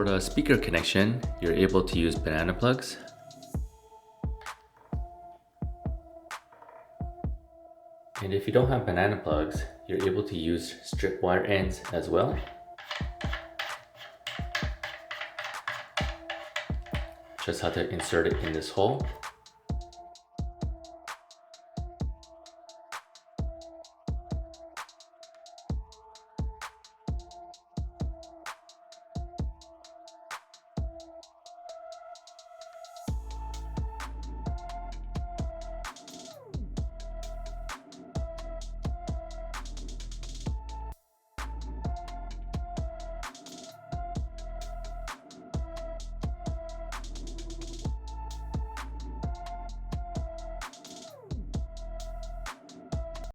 For the speaker connection, you're able to use banana plugs. And if you don't have banana plugs, you're able to use strip wire ends as well. Just have to insert it in this hole.